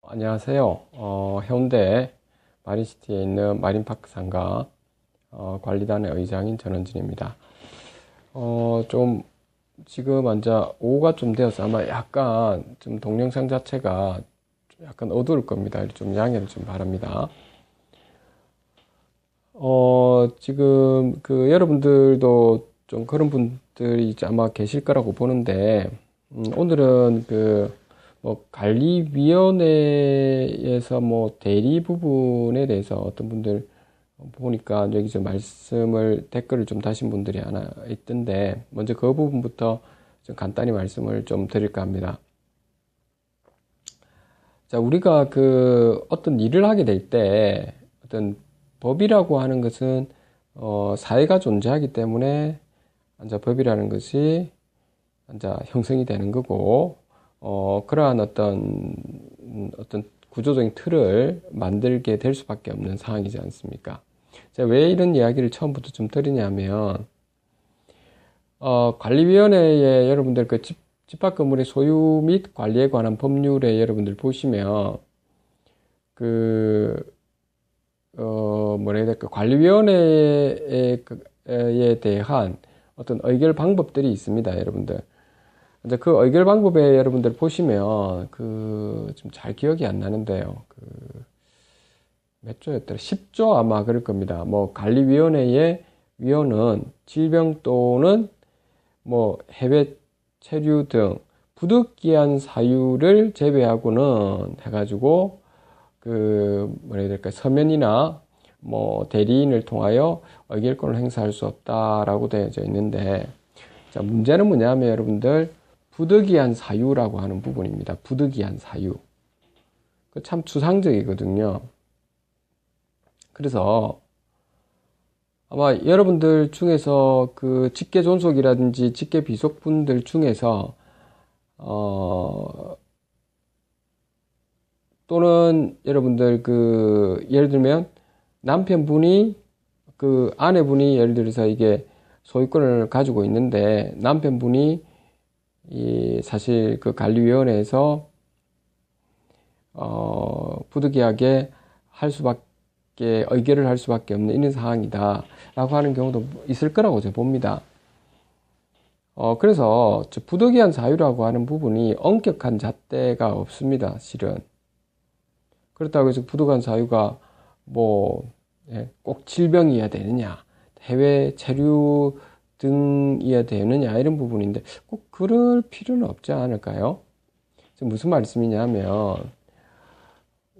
안녕하세요. 해운대 마린시티에 있는 마린파크 상가 관리단의 의장인 전원진입니다. 좀 지금 앉아 오후가 좀 되어서 아마 약간 좀 동영상 자체가 좀 약간 어두울 겁니다. 좀 양해를 좀 바랍니다. 지금 그 여러분들도 좀 그런 분들이 이제 아마 계실 거라고 보는데, 오늘은 뭐 관리위원회에서 뭐 대리 부분에 대해서 어떤 분들 보니까 여기 저 말씀을 댓글을 좀 다신 분들이 하나 있던데, 먼저 그 부분부터 좀 간단히 말씀을 좀 드릴까 합니다. 자, 우리가 그 어떤 일을 하게 될 때 어떤 법이라고 하는 것은 사회가 존재하기 때문에 이제 법이라는 것이 이제 형성이 되는 거고, 그러한 어떤 구조적인 틀을 만들게 될 수밖에 없는 상황이지 않습니까? 제가 왜 이런 이야기를 처음부터 좀 드리냐면, 관리위원회에 여러분들 그 집합 건물의 소유 및 관리에 관한 법률에 여러분들 보시면, 그, 뭐라 해야 될까, 관리위원회에 대한 어떤 의결 방법들이 있습니다, 여러분들. 이제 그 의결 방법에 여러분들 보시면 좀 잘 기억이 안 나는데요. 몇 조였더라? 10조 아마 그럴 겁니다. 뭐 관리위원회의 위원은 질병 또는 뭐 해외 체류 등 부득이한 사유를 제외하고는 해가지고 뭐라 해야 될까, 서면이나 뭐 대리인을 통하여 의결권을 행사할 수 없다라고 되어져 있는데, 자, 문제는 뭐냐면 여러분들, 부득이한 사유라고 하는 부분입니다. 부득이한 사유. 그 참 추상적이거든요. 그래서 아마 여러분들 중에서 그 직계 존속이라든지 직계 비속분들 중에서 또는 여러분들 예를 들면 남편분이 아내분이 예를 들어서 이게 소유권을 가지고 있는데, 남편분이 사실 그 관리위원회에서 부득이하게 의결을 할 수밖에 없는 이런 상황이다 라고 하는 경우도 있을 거라고 제가 봅니다. 그래서 부득이한 사유라고 하는 부분이 엄격한 잣대가 없습니다, 실은. 그렇다고 해서 부득이한 사유가 꼭 질병이어야 되느냐, 해외 체류 등이어야 되느냐, 이런 부분인데 꼭 그럴 필요는 없지 않을까요? 무슨 말씀이냐면,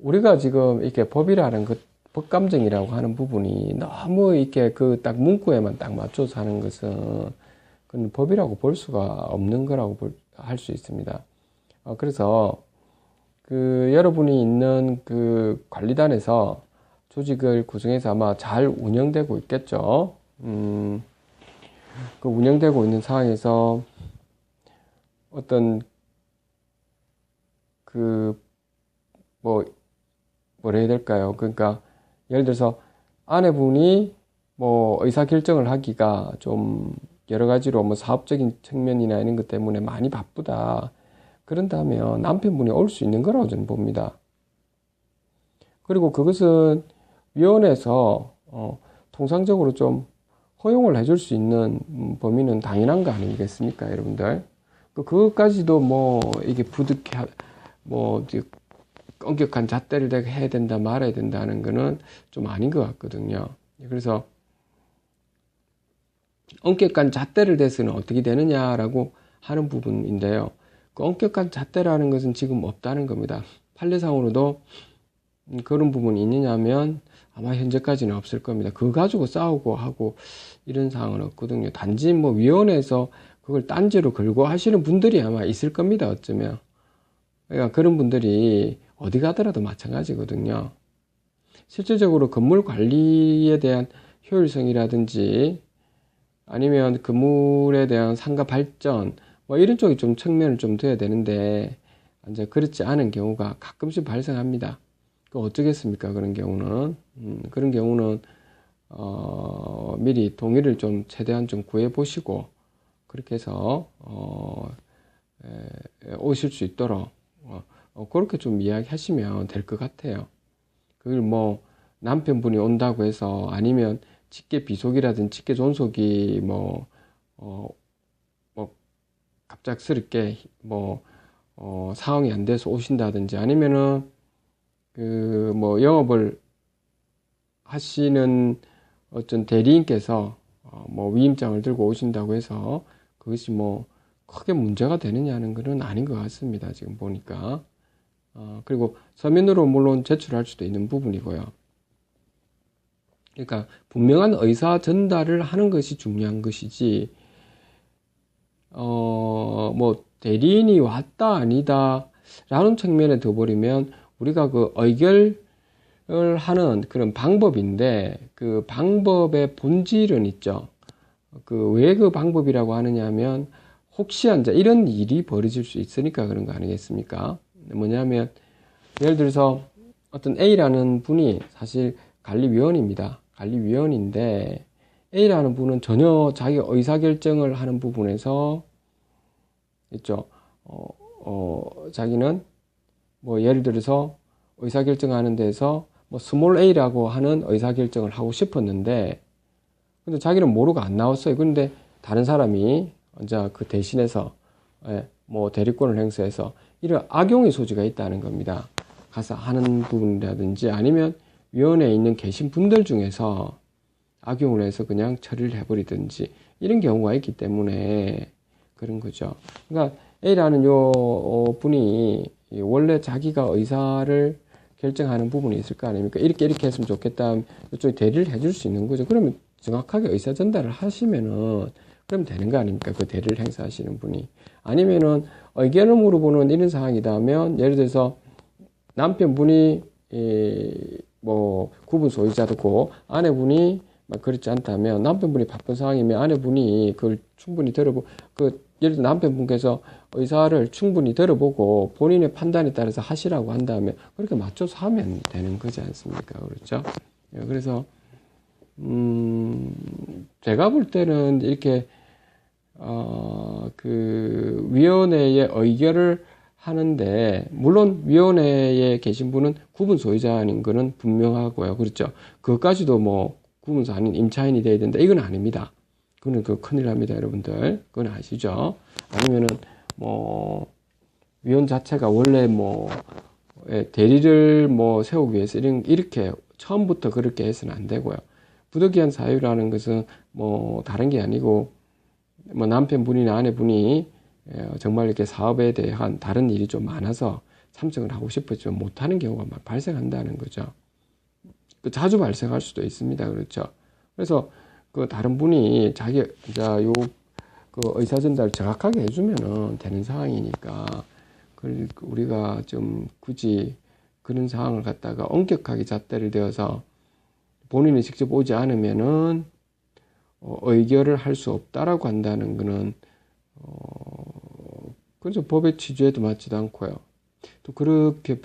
우리가 지금 이렇게 법이라는 법감정이라고 하는 부분이 너무 이렇게 딱 문구에만 딱 맞춰서 하는 것은 그건 법이라고 볼 수가 없는 거라고 할 수 있습니다. 그래서 여러분이 있는 관리단에서 조직을 구성해서 아마 잘 운영되고 있겠죠. 운영되고 있는 상황에서 어떤 뭐라 해야 될까요? 그러니까 예를 들어서 아내분이 뭐 의사결정을 하기가 좀 여러 가지로 뭐 사업적인 측면이나 이런 것 때문에 많이 바쁘다, 그런다면 남편분이 올 수 있는 거라고 저는 봅니다. 그리고 그것은 위원회에서 통상적으로 좀 허용을 해줄 수 있는 범위는 당연한 거 아니겠습니까, 여러분들? 그것까지도 이게 엄격한 잣대를 해야 된다, 말아야 된다는 거는 좀 아닌 것 같거든요. 그래서 엄격한 잣대를 대서는 어떻게 되느냐라고 하는 부분인데요. 그 엄격한 잣대라는 것은 지금 없다는 겁니다. 판례상으로도 그런 부분이 있느냐 하면 아마 현재까지는 없을 겁니다. 그거 가지고 싸우고 하고 이런 상황은 없거든요. 단지 위원회에서 그걸 딴지로 걸고 하시는 분들이 아마 있을 겁니다, 어쩌면. 그러니까 그런 분들이 어디 가더라도 마찬가지거든요. 실질적으로 건물 관리에 대한 효율성이라든지 아니면 건물에 대한 상가 발전 이런 쪽이 좀 측면을 좀 둬야 되는데, 이제 그렇지 않은 경우가 가끔씩 발생합니다. 어쩌겠습니까? 그런 경우는 미리 동의를 좀 최대한 좀 구해 보시고 그렇게 해서 오실 수 있도록 그렇게 좀 이야기하시면 될 것 같아요. 그걸 뭐 남편분이 온다고 해서 아니면 직계 비속이라든지 직계 존속이 뭐 갑작스럽게 상황이 안 돼서 오신다든지 아니면은 그 뭐 영업을 하시는 어떤 대리인께서 뭐 위임장을 들고 오신다고 해서 그것이 뭐 크게 문제가 되느냐는 것은 아닌 것 같습니다. 지금 보니까. 그리고 서면으로 물론 제출할 수도 있는 부분이고요. 그러니까 분명한 의사 전달을 하는 것이 중요한 것이지, 뭐 대리인이 왔다 아니다 라는 측면에 더 버리면 우리가 그 의결을 하는 그런 방법인데 그 방법의 본질은 있죠. 그 왜 그 방법이라고 하느냐 하면 혹시 이제 이런 일이 벌어질 수 있으니까 그런 거 아니겠습니까? 뭐냐면 예를 들어서 어떤 A라는 분이 사실 관리위원입니다. 관리위원인데 A라는 분은 전혀 자기 의사결정을 하는 부분에서 있죠. 자기는 뭐 예를 들어서 의사결정하는 데서 뭐 스몰 A라고 하는 의사결정을 하고 싶었는데 근데 자기는 모르고 안 나왔어요. 근데 다른 사람이 이제 그 대신해서 뭐 대리권을 행사해서 이런 악용의 소지가 있다는 겁니다. 가서 하는 부분이라든지 아니면 위원회에 있는 계신 분들 중에서 악용을 해서 그냥 처리를 해버리든지 이런 경우가 있기 때문에 그런 거죠. 그러니까 A라는 요 분이 원래 자기가 의사를 결정하는 부분이 있을 거 아닙니까? 이렇게 했으면 좋겠다. 이쪽에 대리를 해줄 수 있는 거죠. 그러면 정확하게 의사 전달을 하시면은 그럼 되는 거 아닙니까? 그 대리를 행사하시는 분이. 아니면은 의견을 물어보는 이런 상황이다 하면 예를 들어서 남편분이 뭐 구분 소유자고 아내분이 막 그렇지 않다면 남편분이 바쁜 상황이면 아내분이 그걸 충분히 들어보고 예를 들어 남편분께서 의사를 충분히 들어보고 본인의 판단에 따라서 하시라고 한다면 그렇게 맞춰서 하면 되는 거지 않습니까? 그렇죠? 그래서 제가 볼 때는 이렇게 그 위원회의 의결을 하는데 물론 위원회에 계신 분은 구분 소유자인 거는 분명하고요. 그렇죠? 그것까지도 뭐 구분소 아닌 임차인이 돼야 된다. 이건 아닙니다. 그거는 큰일 납니다, 여러분들. 그건 아시죠? 아니면은 뭐 위원 자체가 원래 뭐 대리를 뭐 세우기 위해서 이렇게 처음부터 그렇게 해서는 안 되고요. 부득이한 사유라는 것은 뭐 다른 게 아니고 뭐 남편분이나 아내분이 정말 이렇게 사업에 대한 다른 일이 좀 많아서 참석을 하고 싶었지만 못하는 경우가 막 발생한다는 거죠. 자주 발생할 수도 있습니다. 그렇죠. 그래서 그 다른 분이 자기 그 의사 전달을 정확하게 해주면은 되는 상황이니까 우리가 좀 굳이 그런 상황을 갖다가 엄격하게 잣대를 대어서 본인이 직접 오지 않으면은 의결을 할 수 없다라고 한다는 거는 그래서 법의 취지에도 맞지도 않고요. 또 그렇게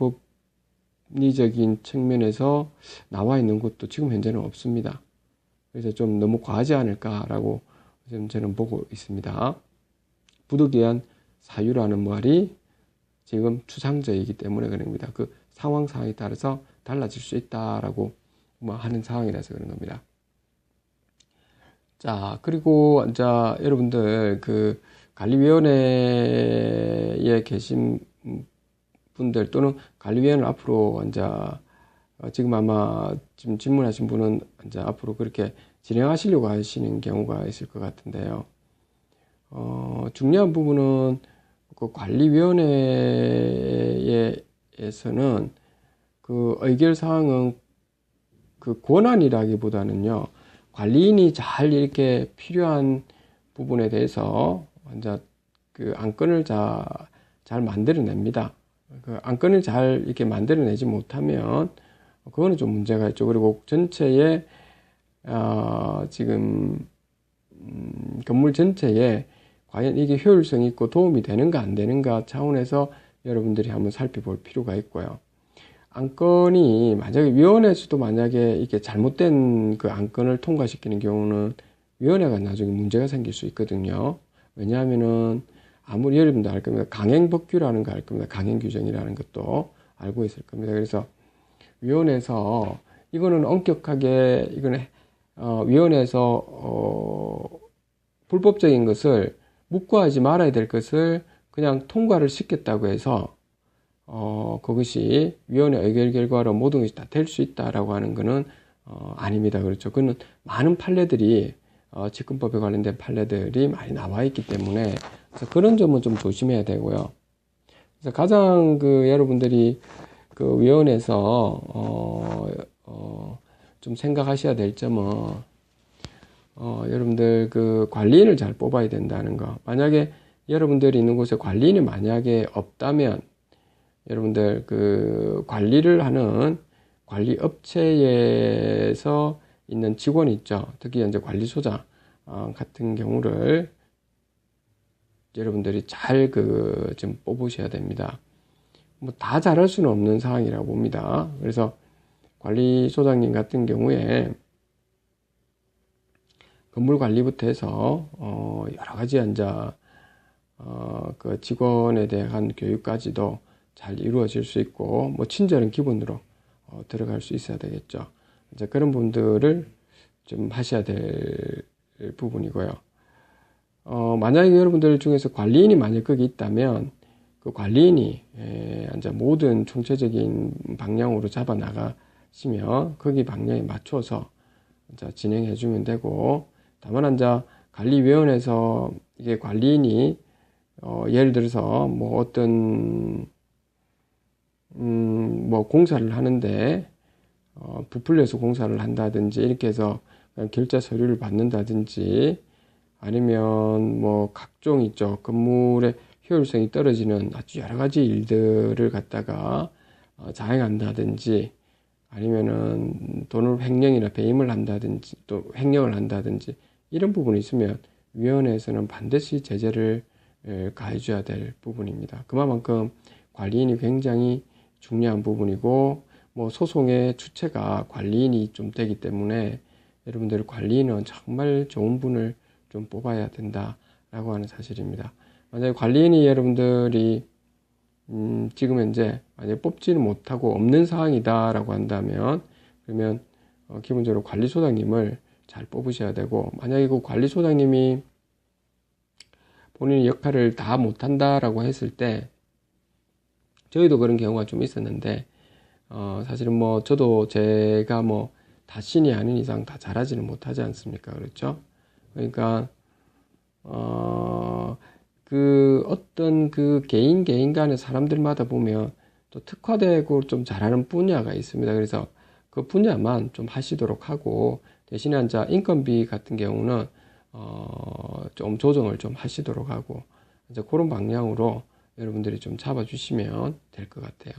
법리적인 측면에서 나와 있는 것도 지금 현재는 없습니다. 그래서 좀 너무 과하지 않을까라고 지금 저는 보고 있습니다. 부득이한 사유라는 말이 지금 추상적이기 때문에 그런 겁니다. 그 상황에 따라서 달라질 수 있다라고 뭐 하는 상황이라서 그런 겁니다. 자, 그리고 이제 여러분들 그 관리위원회에 계신 분들 또는 관리위원을 앞으로 이제 지금 아마 지금 질문하신 분은 이제 앞으로 그렇게 진행하시려고 하시는 경우가 있을 것 같은데요. 중요한 부분은 그 관리위원회에서는 그 의결 사항은 그 권한이라기보다는요, 관리인이 잘 이렇게 필요한 부분에 대해서 이제 그 안건을 잘 만들어냅니다. 그 안건을 잘 이렇게 만들어내지 못하면 그거는 좀 문제가 있죠. 그리고 전체에 지금 건물 전체에 과연 이게 효율성이 있고 도움이 되는가 안 되는가 차원에서 여러분들이 한번 살펴볼 필요가 있고요. 안건이 만약에 위원회에서도 만약에 이게 잘못된 그 안건을 통과시키는 경우는 위원회가 나중에 문제가 생길 수 있거든요. 왜냐하면은 아무리 여러분도 알 겁니다. 강행법규라는 거 알 겁니다. 강행규정이라는 것도 알고 있을 겁니다. 그래서 위원회에서 이거는 엄격하게 이거는 위원회에서 불법적인 것을 묵과하지 말아야 될 것을 그냥 통과를 시켰다고 해서 그것이 위원회 의결 결과로 모든 것이 다 될 수 있다라고 하는 것은 아닙니다. 그렇죠. 그거는 많은 판례들이 직권법에 관련된 판례들이 많이 나와 있기 때문에 그래서 그런 점은 좀 조심해야 되고요. 그래서 가장 여러분들이 위원회에서 좀 생각하셔야 될 점은 여러분들 관리인을 잘 뽑아야 된다는 거. 만약에 여러분들이 있는 곳에 관리인이 만약에 없다면 여러분들 관리를 하는 관리 업체에서 있는 직원이 있죠. 특히 이제 관리소장 같은 경우를 여러분들이 잘 좀 뽑으셔야 됩니다. 뭐 다 잘할 수는 없는 상황이라고 봅니다. 그래서 관리소장님 같은 경우에 건물 관리부터 해서 여러 가지 이제 직원에 대한 교육까지도 잘 이루어질 수 있고 뭐 친절은 기본으로 들어갈 수 있어야 되겠죠. 이제 그런 분들을 좀 하셔야 될 부분이고요. 만약에 여러분들 중에서 관리인이 만약 거기 있다면 그 관리인이 이제 모든 총체적인 방향으로 잡아 나가시면 거기 방향에 맞춰서 이제 진행해 주면 되고, 다만 이제 관리위원회에서 이게 관리인이 예를 들어서 뭐 어떤 뭐 공사를 하는데 부풀려서 공사를 한다든지 이렇게 해서 결제 서류를 받는다든지 아니면 뭐 각종 있죠. 건물의 효율성이 떨어지는 아주 여러 가지 일들을 갖다가 자행한다든지 아니면은 돈을 횡령이나 배임을 한다든지 또 횡령을 한다든지 이런 부분이 있으면 위원회에서는 반드시 제재를 가해줘야 될 부분입니다. 그만큼 관리인이 굉장히 중요한 부분이고 뭐 소송의 주체가 관리인이 좀 되기 때문에 여러분들 관리인은 정말 좋은 분을 좀 뽑아야 된다라고 하는 사실입니다. 만약에 관리인이 여러분들이 지금 현재 만약에 뽑지는 못하고 없는 상황이다라고 한다면 그러면 기본적으로 관리소장님을 잘 뽑으셔야 되고, 만약에 그 관리소장님이 본인의 역할을 다 못한다라고 했을 때 저희도 그런 경우가 좀 있었는데 사실은 뭐 저도 제가 뭐 다 신이 아닌 이상 다 잘하지는 못하지 않습니까? 그렇죠? 그러니까 어떤 개인 간의 사람들마다 보면 또 특화되고 좀 잘하는 분야가 있습니다. 그래서 그 분야만 좀 하시도록 하고, 대신에 이제 인건비 같은 경우는 좀 조정을 좀 하시도록 하고, 이제 그런 방향으로 여러분들이 좀 잡아주시면 될 것 같아요.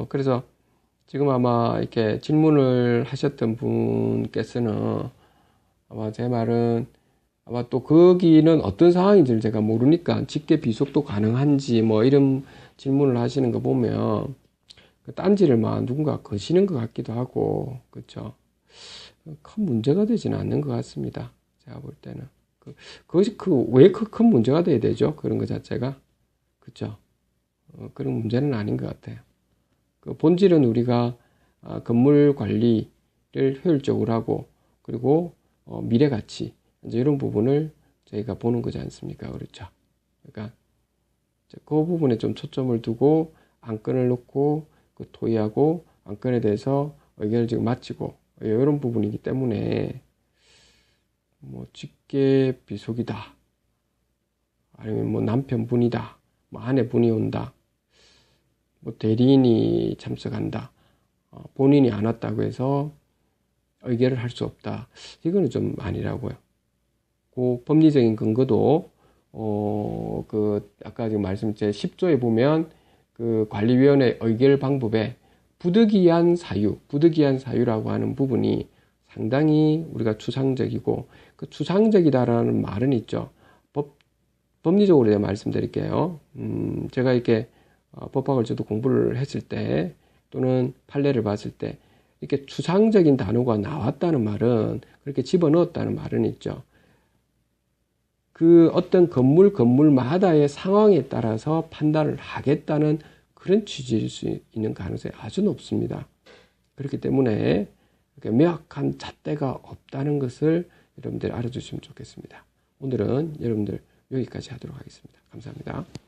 그래서 지금 아마 이렇게 질문을 하셨던 분께서는 아마 제 말은 아마 또 거기는 어떤 상황인지를 제가 모르니까 직계 비속도 가능한지 뭐 이런 질문을 하시는 거 보면 그 딴지를 막 누군가 거시는 것 같기도 하고, 그렇죠? 큰 문제가 되지는 않는 것 같습니다. 제가 볼 때는 그것이 왜 큰 문제가 돼야 되죠? 그런 것 자체가, 그렇죠? 그런 문제는 아닌 것 같아요. 그 본질은 우리가 건물 관리를 효율적으로 하고 그리고 미래 가치 이제 이런 부분을 저희가 보는 거지 않습니까? 그렇죠? 그러니까 그 부분에 좀 초점을 두고 안건을 놓고 그 토의하고 안건에 대해서 의견을 지금 마치고 이런 부분이기 때문에 뭐 직계 비속이다 아니면 뭐 남편분이다 뭐 아내분이 온다 뭐 대리인이 참석한다 본인이 안 왔다고 해서 의결을 할 수 없다, 이거는 좀 아니라고요. 그 법리적인 근거도 아까 지금 제 10조에 보면 그 관리위원회 의결 방법에 부득이한 사유라고 하는 부분이 상당히 우리가 추상적이고, 그 추상적이다라는 말은 있죠. 법리적으로 제가 말씀드릴게요. 제가 이렇게 법학을 저도 공부를 했을 때 또는 판례를 봤을 때 이렇게 추상적인 단어가 나왔다는 말은, 그렇게 집어넣었다는 말은 있죠. 그 어떤 건물마다의 상황에 따라서 판단을 하겠다는 그런 취지일 수 있는 가능성이 아주 높습니다. 그렇기 때문에 명확한 잣대가 없다는 것을 여러분들 알아주시면 좋겠습니다. 오늘은 여러분들 여기까지 하도록 하겠습니다. 감사합니다.